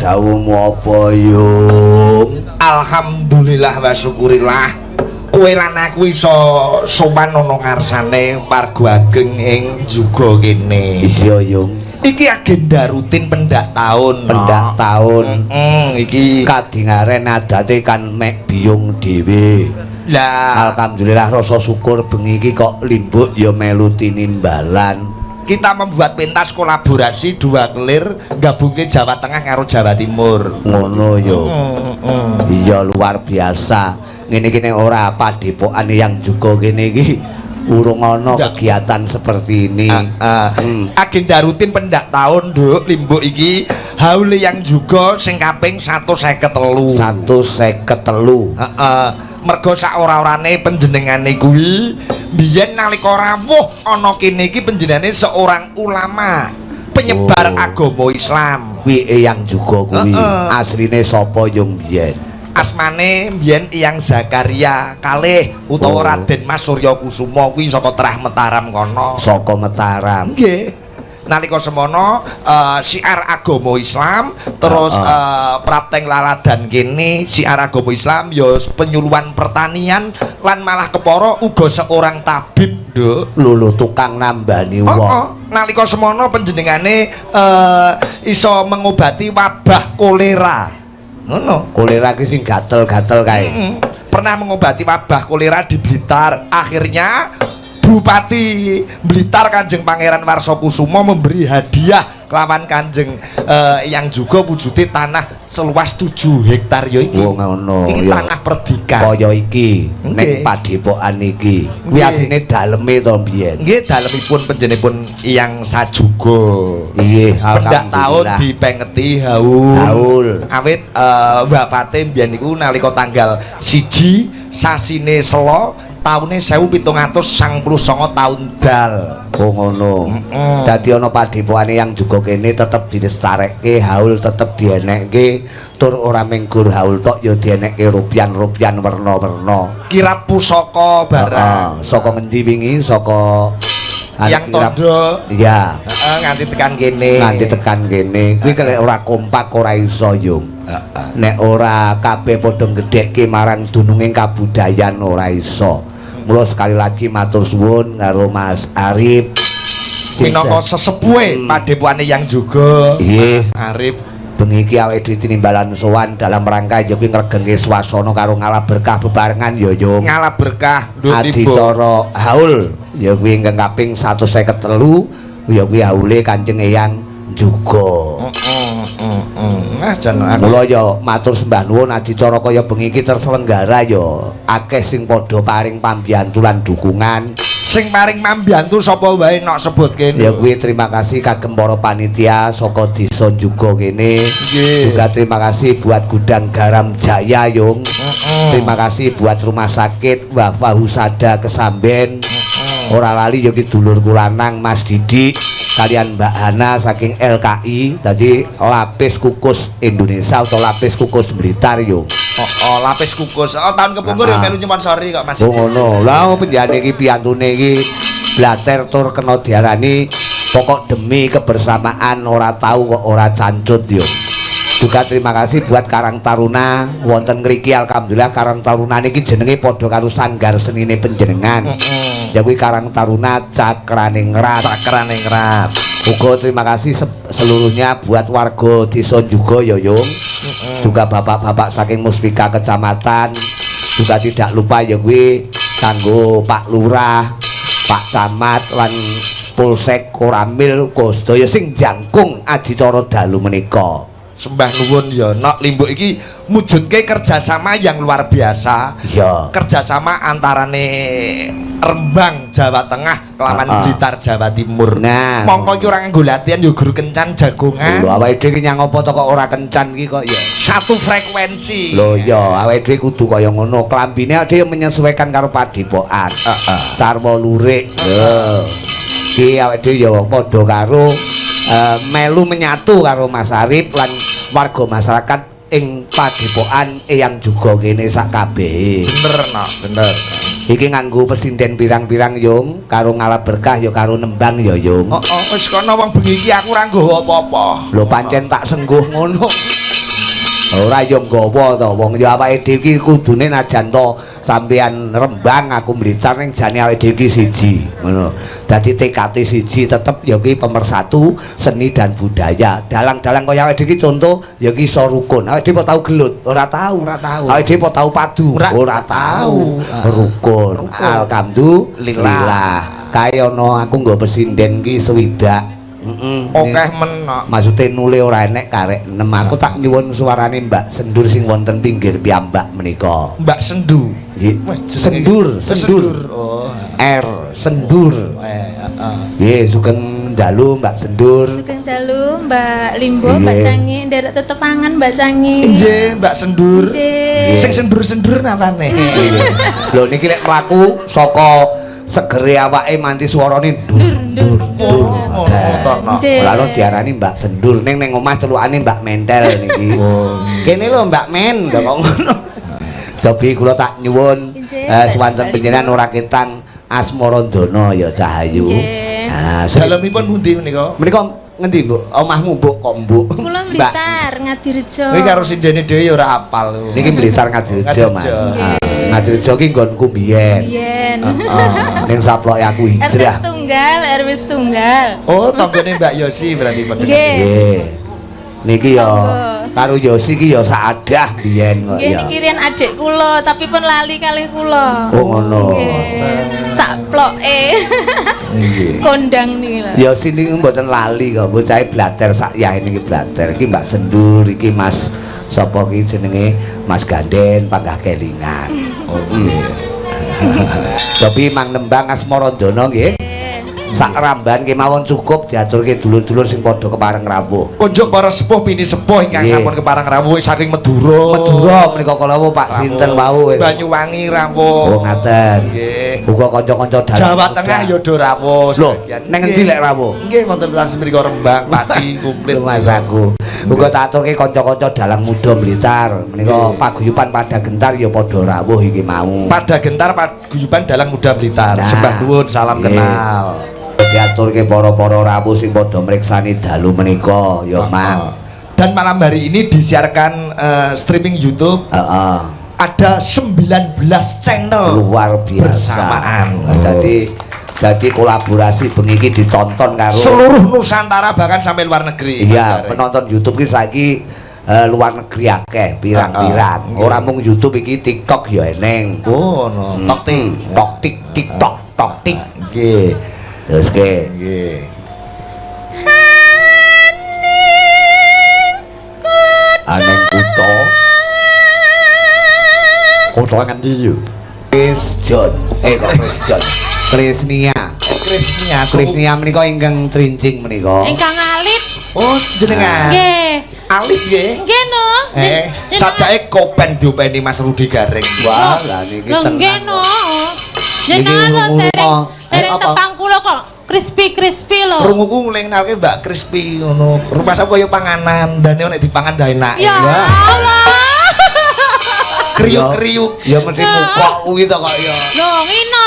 dawuhmu apa yung? Alhamdulillah wa syukurillah kowe lan aku iso sowan ana ngarsane warga ageng ing juga kene. Iya yung. Iki agenda rutin pendak taun. Pendak taun. Iki kadingaren adate kan mek biyung dhewe. Lah alhamdulillah rasa syukur bengi iki kok limbuk ya melu tinimbalan. Kita membuat pentas kolaborasi dua kelir gabungke Jawa Tengah karo Jawa Timur. Ngono yo. Iya luar biasa. Ngene iki nek ora padepokan yang juga kene iki urung ana kegiatan seperti ini. Agenda rutin pendak tahun Nduk limbuk iki haule yang juga sing kaping 153. 153. Mergo sak ora-orane panjenengane kuwi biyen nalika rawuh ana kene iki panjenengane seorang ulama penyebar agama Islam. Kuwi yang juga kuwi asline sapa yung biyen? Asmane biyen Eyang Zakaria kalih utawa Raden Mas Surya Kusuma kuwi saka Trah Mataram kono. Saka Mataram. Nggih. Nalika semono siar agama Islam terus prapteng laladan kene siar agama Islam ya penyuluhan pertanian lan malah kepara uga seorang tabib Nduk luluh tukang nambani wong. Nalika semono panjenengane iso mengobati wabah kolera. Ngono. Kolera ki sing gatel-gatel kae. Pernah mengobati wabah kolera di Blitar. Akhirnya Bupati Blitar Kanjeng Pangeran Warsakusuma memberi hadiah kelawan Kanjeng yang juga wujudnya tanah seluas 7 hektar ya iki. Oh ngono. Iki tanah perdikan. Kaya iki nek padepokan iki. Kuwi asline daleme to mbiyen. Nggih, dalemipun panjenenganipun Eyang Sajuga. Nggih, pendak taun dipengeti haul. Awit wafate mbiyen niku nalika tanggal 1 sasine Sela taune 1799 taun dal. Oh ngono. Dadi ana padhepokane yang juga kene tetep dilestarekke, haul tetep dienekke, tur ora menggur haul tok ya dienekke rupian-rupian werna-werna. Kirap pusaka barang. Saka ngendi wingi? Saka yang tondo. Iya. Nganti tekan kene. Nganti tekan kene. Kuwi kelek ora kompak ora iso yung. Nek ora kabeh padha gedhekke marang dununging kabudayan ora iso. Mula sekali lagi matur suwun karo Mas Arif minangka sesepuhe padhepokane yang juga. Mas Arif bengi iki awake dhewe tinimbalan sowan dalam rangka ya kuwi ngregengke swasana karo ngalah berkah bebarengan ya yung. Ngalah berkah adicara haul ya kuwi ingkang kaping 153 ya kuwi haule Kanjeng Eyang juga. Mula ya matur sembah nuwun adicara kaya bengi iki terselenggara ya akeh sing padha paring pambiyantu lan dukungan. Sing paring pambiyantu sapa wae nok sebutke. Ya kuwi terima kasih kagem para panitia saka desa juga kene. Juga terima kasih buat Gudang Garam Jaya yung. Terima kasih buat Rumah Sakit Wafa Husada Kesamben. Ora lali ya ki dulurku lanang Mas Didik kalian Mbak Hana saking LKI tadi lapis kukus Indonesia atau lapis kukus Blitar yo. Lapis kukus. Tahun kepungkur ya melu nyuwun sori kok Mas. Oh ngono. Lah penjane iki piyantune iki blater tur kena diarani pokok demi kebersamaan ora tahu kok ora cancut yo. Juga terima kasih buat Karang Taruna wonten ngriki alhamdulillah Karang Taruna niki jenenge padha karo sanggar senine panjenengan. Ya kuwi Karang Taruna Cakraningrat. Cakraningrat. Uga terima kasih seluruhnya buat warga desa juga ya yung. Juga bapak-bapak saking Muspika Kecamatan. Juga tidak lupa ya kuwi kanggo Pak Lurah, Pak Camat lan Polsek Koramil sedaya sing jangkung adicara dalu menika. Sembah nuwun ya nok limbuk iki mujudke kerjasama yang luar biasa. Iya. Kerjasama antarane Rembang Jawa Tengah kelawan Blitar Jawa Timur. Nah, mongko iki ora nganggo latihan ya guru kencan jagongan. Lho awake dhewe nyang apa to kok ora kencan iki kok ya. Satu frekuensi. Lho ya awake dhewe kudu kaya ngono. Klambine dhewe menyesuaikan karo padepokan. Sarwa lurik. Lho. Iki awake dhewe ya padha karo melu menyatu karo Mas Arif lan warga masyarakat ing padepokan Eyang juga kene sak kabeh. Bener nok, bener. Iki nganggo pesinden pirang-pirang yung karo ngalah berkah ya karo nembang ya yung. Wis kono wong bengi iki aku ora nggawa apa-apa. Lho pancen tak sengguh ngono. Ora yo nggawa to wong yo awake dhewe iki kudune najan to sampeyan Rembang aku Blitar ning jane awake dhewe iki siji ngono. Dadi TKT siji tetep ya ki pemersatu seni dan budaya. Dalang-dalang kaya awake dhewe iki contoh ya ki iso rukun. Awake dhewe tau gelut, ora tau. Awake dhewe tau padu, ora tau. Rukun. Alhamdulillah. Kaya ono aku nggo pesinden ki swidak. Okeh men maksude nule ora enek karek nem aku tak nyuwun suarane Mbak Sendur sing wonten pinggir piyambak menika. Mbak Sendu. Nggih. Sendur. Oh. R Sendur. Nggih, sugeng dalu Mbak Sendur. Sugeng dalu Mbak Limbo, Mbak Cangi, nderek tetepangan Mbak Cangi. Nggih, Mbak Sendur. Nggih. Sing sendur-sendur napane? Lho niki lek mlaku saka segere awake manti suarane dur. Lalu diarani Mbak Sendur ning omah celukane Mbak Mentel niki. Kene lho Mbak Men kok ngono. Cobi kula tak nyuwun swanten panjenengan ora ketan Asmarandana ya Cahayu. Nah, dalemipun pundi menika? Menika ngendi, Mbok? Omahmu, Mbok, kok Mbok? Kula Blitar, Ngadirejo. Kowe karo sindene dhewe ya ora apal. Niki Blitar Ngadirejo, Mas. Ngadirejo ki nggonku biyen. Biyen. Ning saploke aku hijrah. RW tunggal. Oh, tanggane Mbak Yosi berarti padha. Nggih. Niki ya karo Yosi ki ya saadah biyen kok Nggih ya. niki riyen adik kula, tapi pun lali kalih kula. Oh ngono. Sakploke. Nggih. Kondang niki lho. Yosi niki mboten lali kok, bocahe blater sak yae niki blater. Iki Mbak Sendur, iki Mas sapa ki jenenge Mas Ganden Panggah Kelingan. Oh nggih. Tapi Mang Nembang Asmarandana nggih. Sak ramban kemawon cukup diaturke dulur-dulur sing padha kepareng rawuh. Kunjuk para sepuh bini sepuh ingkang sampun kepareng rawuh saking Madura. Madura menika kalawu Pak sinten wau. Banyuwangi rawuh. Oh ngaten. Nggih. Uga kanca-kanca dalang. Jawa Tengah ya do rawuh sebagian. Lho, ning endi lek rawuh? Nggih wonten tenan semrika Rembang, Pati, komplit Mas aku. Uga tak aturke kanca-kanca dalang muda Blitar. Menika paguyuban pada gentar ya padha rawuh iki mau. Pada gentar paguyuban dalang muda Blitar. Sembah nuwun, salam kenal. Diaturke para-para rawuh sing padha mriksani dalu menika ya Mang. Dan malam hari ini disiarkan streaming YouTube. Ada 19 channel luar biasa bersamaan. Jadi kolaborasi bengi iki ditonton karo seluruh Nusantara bahkan sampai luar negeri. Iya, penonton YouTube iki saiki luar negeri akeh pirang-pirang. Ora mung YouTube iki TikTok ya eneng. Oh, no. TikTok. Nggih. Terus ke nggih. Aneng kutho. Kutho ngendi yo? Krisjon. Krisnia menika ingkang trincing menika. Ingkang alit. Oh, jenengan. Nggih. Alit nggih. Nggih no. Sajake kopen diopeni Mas Rudi Garing. Wah, lah niki tenan. Nggih no. Jenengan lho dereng tepang kula kok crispy lho. Krunguku nglenalke Mbak Crispy ngono. Rumah saya kaya panganan, dane nek dipangan dah enak. Ya Allah. Kriuk-kriuk. Ya mesti mukok kuwi to kok ya. Lho, ngino.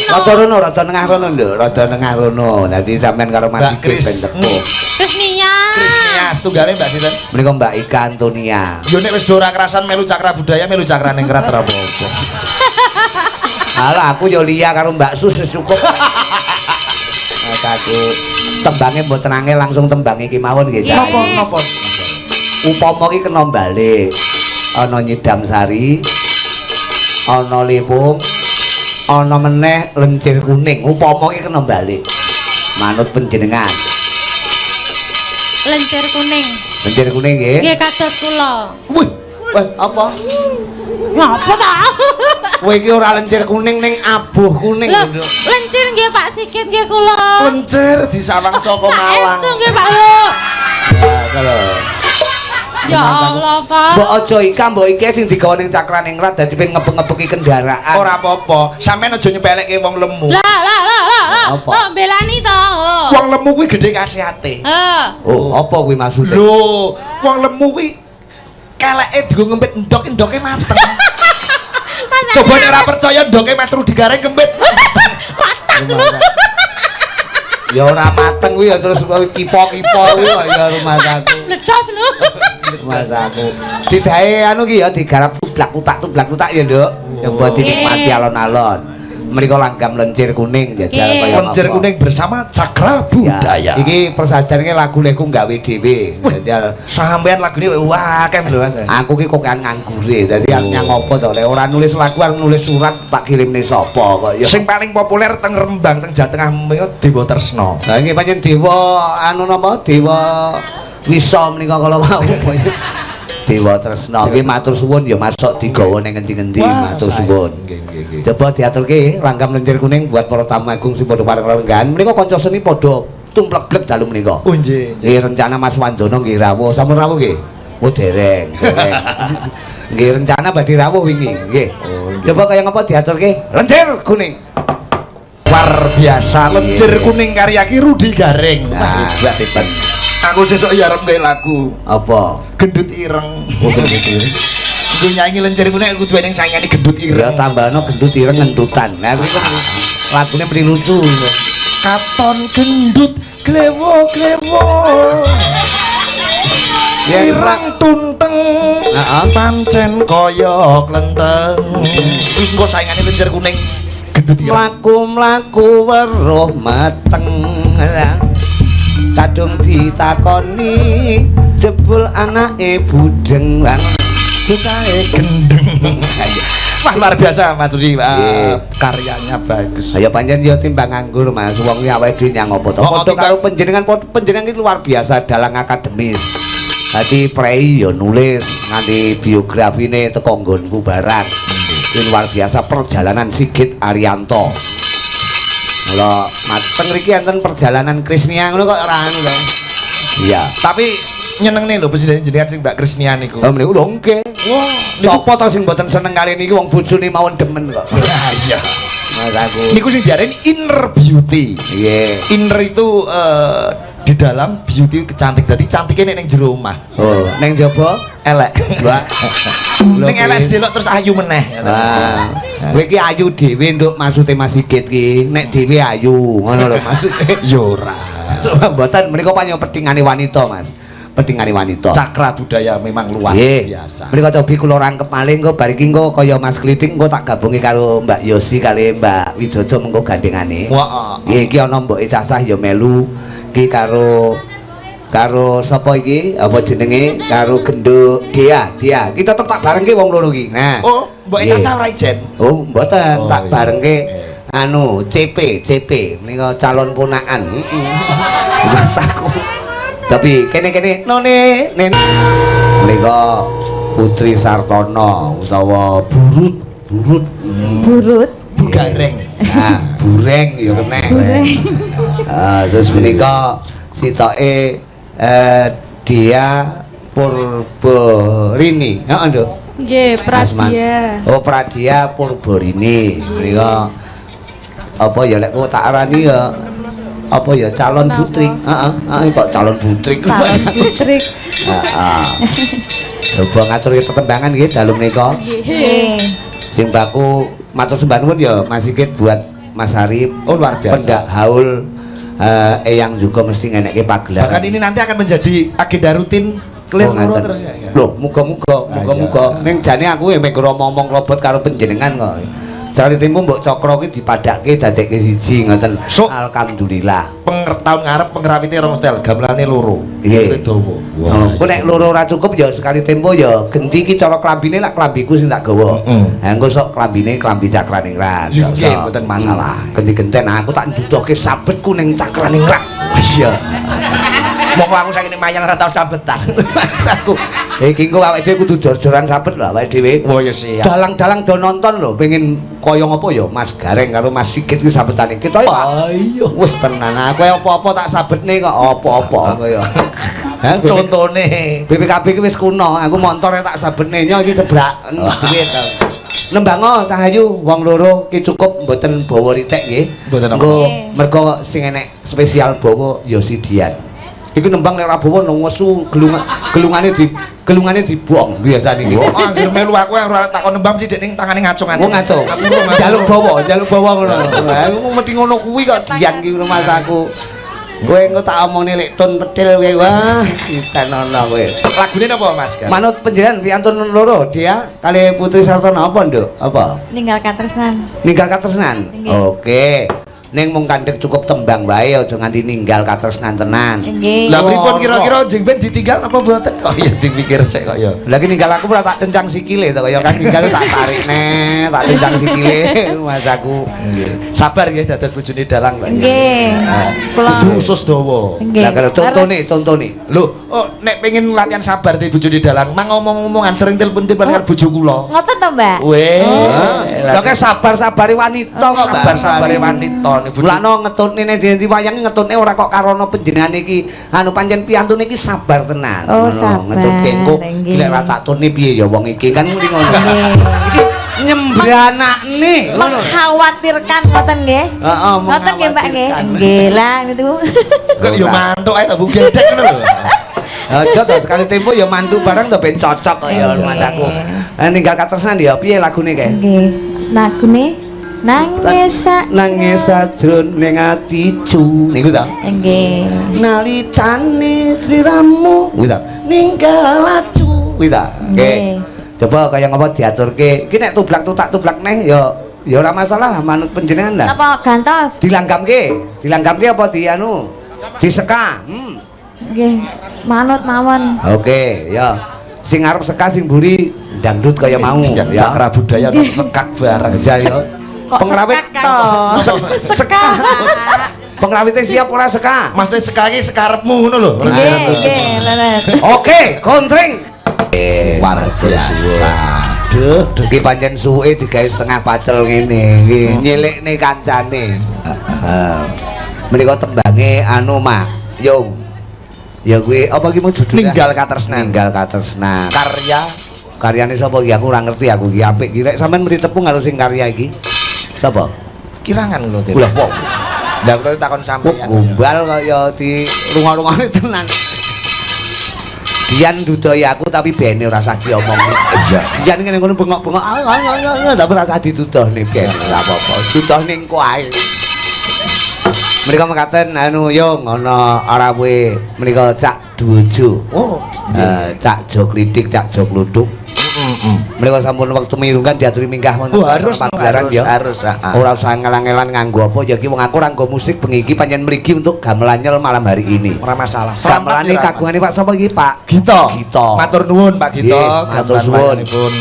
Rada nengah rono lho, rada nengah rono. Dadi sampean karo Mas Iki ben teko. Krisnia setunggale Mbak Sinten? Menika Mbak Ika Antonia. Yo nek wis ora kerasan melu cakra budaya, melu cakra ningrat ora apa-apa. Alah aku yo liya karo Mbak Sus cukup. Aku tembange mboten angel langsung tembange iki mawon nggih. Napa? Upama iki kena balik. Ana Nyidam Sari, ana Liwung, ana meneh Lencir Kuning. Upama iki kena balik. Manut panjenengan. Lencir Kuning. Lencir Kuning nggih. Nggih kados kula. Wih, apa? Ngapa ta? Kowe iki ora Lencir Kuning ning abuh kuning. Lho, lencir nggih Pak Sikit nggih kula. Lencir disawang saka Malang. Saestu nggih Pak lho. Kalau Ya Allah, Pak. Mbok aja ika, mbok iki sing digawa ning Cakra Ningrat dadi pengen ngebek-ngebeki kendaraan. Ora apa-apa. Sampeyan aja nyepelekke wong lemu. Lah. Oh, belani to. Wong lemu kuwi gedhe kasihate. Oh, apa kuwi maksudnya? Lho, wong lemu kuwi keleke digo ngempit endok-endoke mateng. Coba nek ora percaya ndoke Mas Rudi Garing ngempit. Patang lho. Ya ora mateng kuwi ya terus kipo-kipo kuwi kok ya rumah aku. Bledos lho. Mas aku. Didae anu ki ya digarap tublak kutak ya, Nduk. Yang buat dinikmati alon-alon. Mriko langgam lencir kuning jajal kaya lencir kuning bersama Cakra Budaya. Iki persajane lagu-lagu gawe dhewe. Jajal sampean lagune wah akeh lho Mas. Aku ki kok kan nganggure. Dadi nyang apa to? Lek ora nulis lagu arep nulis surat tak kirimne sapa kok ya. Sing paling populer teng Rembang teng Jawa Tengah menika Dewa Tresna. Lah iki pancen dewa anu napa? Dewa Wisa menika kala wau. Dewa Tresna iki matur suwun ya masuk digawa ning ngendi-ngendi matur suwun. Nggih. Coba diaturke langgam lencir kuning buat para tamu agung sing padha pareng lenggan. Menika kanca seni padha tumplek-blek dalu menika. Oh nggih. Nggih rencana Mas Wandono nggih rawuh. Sampun rawuh nggih? Oh dereng. Nggih rencana badhe rawuh wingi. Nggih. Coba kaya ngapa diaturke lencir kuning. Luar biasa lencir kuning karya Ki Rudi Garing. Nah, hebat. Aku sesuk ya arep gawe lagu. Apa? Gendut ireng. Oh, gendut ireng. Aku nyanyi lencir kuning aku duwe ning saingane gendut ireng. Ya tambahno gendut ireng ngentutan. Nah, kuwi kok lagune mri lucu. Katon gendut klewo-klewo. Ireng tunteng. Heeh. Pancen kaya klenteng. Iki engko saingane lencir kuning gendut ireng. Mlaku-mlaku weruh meteng. Kadung ditakoni jebul anake budeng lan sukae gendeng. Wah luar biasa Mas Rudi, karyanya bagus. Ya pancen ya timbang nganggur Mas, wong iki awake dhewe nyang apa to. Padha karo panjenengan iki luar biasa dalang akademis. Dadi prei ya nulis nganti biografine teko nggonku barang. Ini luar biasa perjalanan Sigit Arianto. Mula mateng mriki enten perjalanan Krisnia ngono kok ora anu to. Iya, tapi nyenengne lho presiden jenengan sing Mbak Krisnia niku. Oh mriku lho nggih. Wah, sapa to sing mboten seneng kali niki wong bojone mawon demen kok. Iya. Mas aku. Niku sing diarani inner beauty. Nggih. Inner itu di dalam beauty kecantik. Dadi cantiknya ning jero omah. Oh, ning jaba elek. Mbak. Ning elek delok terus ayu meneh. Wah. Kowe iki ayu dhewe nduk maksude Mas Sigit ki. Nek dhewe ayu, ngono lho maksude. Ya ora. Mboten menika panyo petingane wanita, Mas. Petingane wanita. Cakra Budaya memang luar biasa. Menika tobi kula rangkep malih engko bar iki engko kaya Mas Kliting engko tak gabungi karo Mbak Yosi kali Mbak Widodo mengko gandengane. Heeh. Nggih iki ana mboke cacah ya melu iki karo sapa iki apa jenenge karo genduk Dia kita tetep tak barengke wong loro iki. Nah Oh mbok cacah ora ijen. Oh mboten tak barengke anu CP menika calon ponakan. Mas aku tapi kene none menika Putri Sartono utawa Burut Bugareng. Nah bureng ya kena. Terus menika sitoke Dia Purborini. Heeh, Nduk. Nggih, Pradia. Oh, Pradia Purborini. Menika apa ya lek kok tak arani ya apa ya calon putri. Heeh, kok calon putri. Calon putri. Heeh. Coba ngatur tetembangan nggih dalu menika. Nggih. Sing baku matur sembah nuwun ya Mas Sigit buat Mas Arif. Oh luar biasa. Pendak haul Eyang juga mesti ngenekke pagelaran. Bahkan ini nanti akan menjadi agenda rutin keliru terus ya. Loh, muga-muga ning jane aku ya mek ngomong klobot karo panjenengan kok. Cari tempo mbok Cokro ki dipadhakke dadekke siji ngoten. Alhamdulillah. Tahun ngarep pengrawite rong stel, gamelane loro. Nggih. Dawa. Wah, nek loro ora cukup ya sekali tempo ya genti ki cara klambine lak klambiku sing tak gawa. Ha engko sok klambine klambi Cakraningrat. Nggih, mboten masalah. Genti-genten aku tak nduduhke sabetku ning Cakraningrat. Iya. Moko aku saiki mayang ora tau sabetan. Aku iki engko awake dhewe kudu jor-joran sabet lho awake dhewe. Oh ya siap. Dalang-dalang do nonton lho pengen kaya ngopo ya Mas Gareng karo Mas Sigit ki sabetane kita ya. Ayo wis tenan aku apa-apa tak sabetne kok apa-apa kaya. Ha Contone BPKB ki wis kuno, aku montore tak sabetne nyo iki cebrak duit. Nembango Cah Ayu wong loro ki cukup mboten bawa ritek nggih. Mboten apa. Mergo sing enek spesial bawa ya sidian. Iku nembang nek ora bawa nang wesu gelungane dibuang biasa niki. Oh, anggere melu aku ora takon nembang sithik ning tangane ngacung-ngacung. Oh ngaco. Jaluk bawa ngono. Aku mesti ngono kuwi kok dian ki Mas aku. Kowe engko tak omongne lek tun petil kowe wah ditenono kowe. Lagune napa Mas? Gan? Manut panjenengan piantun loro dia kali Putri Sartono apa nduk? Apa? Ninggal katresnan. Ninggal katresnan. Nggih. Oke. Ning mung kandhek cukup tembang wae aja nganti ninggal katresnan tenan. Nggih. Lah pripun kira-kira jeng ben ditinggal apa mboten kok ya dipikir sik kok ya. Lah ki ninggal aku ora tak cencang sikile to kaya kan ninggal tak tarik nih, tak cencang sikile Mas aku. Sabar nggih dados bojone dalang Mbak. Nggih. Kula. Kudu usus dawa. Nggih. Lah kalau contone, Harus- contone. Lho, oh nek pengen latihan sabar di bojone dalang, mang ngomong-ngomongan sering telepon-telepon karo bojo kula. Ngoten to, Mbak? Weh. Lah kaya sabar-sabare wanita kok sabar-sabare wanita niku. Bulakno ngetutne nek dadi wayange ngetutne ora kok karono panjenengan iki anu pancen piyantune iki sabar tenan. Oh, Ngono, sabar. ngetutke engko Nggih. lek ora tak turne piye ya wong iki kan muni ngono. Nggih. Iki nyembranakne ngono. Mengkhawatirkan ngoten nggih. Heeh, Ngoten nggih, Mbak nggih. mengkhawatirkan. Nggih lah niku. Kok ya mantuk ae tak bu gedek ngono lho. Aja to sekali tempo ya mantu barang to ben cocok kok ya Nggih. mantaku. Ninggal katresnan ya piye lagune kae? Nggih. Lagune nangis sak Nangis sajroning atiku. Niku ta? Nggih. Nalicane sliramu kuwi ta ninggal acu kuwi ta oke Nggih. coba kaya ngapa diaturke iki nek tublak tutak tublak neh ya ora masalah manut panjenengan lah Napa gantos? dilanggamke apa di anu diseka Nggih. Manut mawon. oke ya sing arep seka sing mburi dangdut kaya mau Ya ya cakra budaya no sekak bareng. ya ya Kok pengrawit sekak to? Sekak. pengrawitnya siap ora seka Maksudnya sekali sekarepmu ngono lho. Nggih, nggih, leres. oke kontring Luar biasa. Duh, iki pancen suwe digawe setengah pacel ngene iki nyilikne kancane. Heeh. Menika tembange anu Mak, Yung. Ya kuwi apa iki mau judulnya? Ninggal katresnan. Ninggal katresnan. Karya Karyane sapa iki aku ora ngerti aku iki apik iki rek sampean mri tepung karo sing karya iki. Sapa? kirangan lho Tir. Lah kok Lah kok takon kok sampeyan. gombal kaya di runga-rungane tenan. Dian dudoi aku tapi bene ora usah diomongi. Iya. Dian ngene ngono bengok-bengok. Tapi ora usah dituduhne bene ora apa-apa. Tuduhne engko ae. Mereka mengatakan anu Yung ana ora kowe menika Cak Dujo. Oh, Cak Jo Klidik, Cak Jo Kluduk. Mereka sampun waktu mirungkan diaturi minggah wonten harus pagelaran ya. harus. Ora usah ngelang-elang nganggo apa ya ki wong aku ora nggo musik bengi iki pancen mriki untuk gamelan nyel malam hari ini. Ora masalah. Gamelane kagungane Pak sapa iki Pak? Gito. Gito. Matur nuwun Pak Gito. Nggih, matur nuwun. Gamelanipun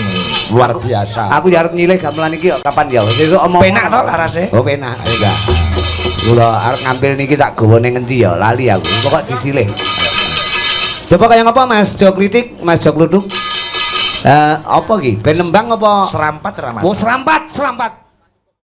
luar biasa. Aku ya arep nyilih gamelan iki kok kapan ya? Sesuk omong. Penak to larase? Oh penak. Enggak. Kula arep ngambil niki tak gawane ngendi ya? Lali aku. Pokok disilih. Coba kaya ngapa Mas Jo Klitik, Mas Jo Kluduk? Apa iki? Ben nembang apa? Serampat ra Mas? Oh serampat, serampat.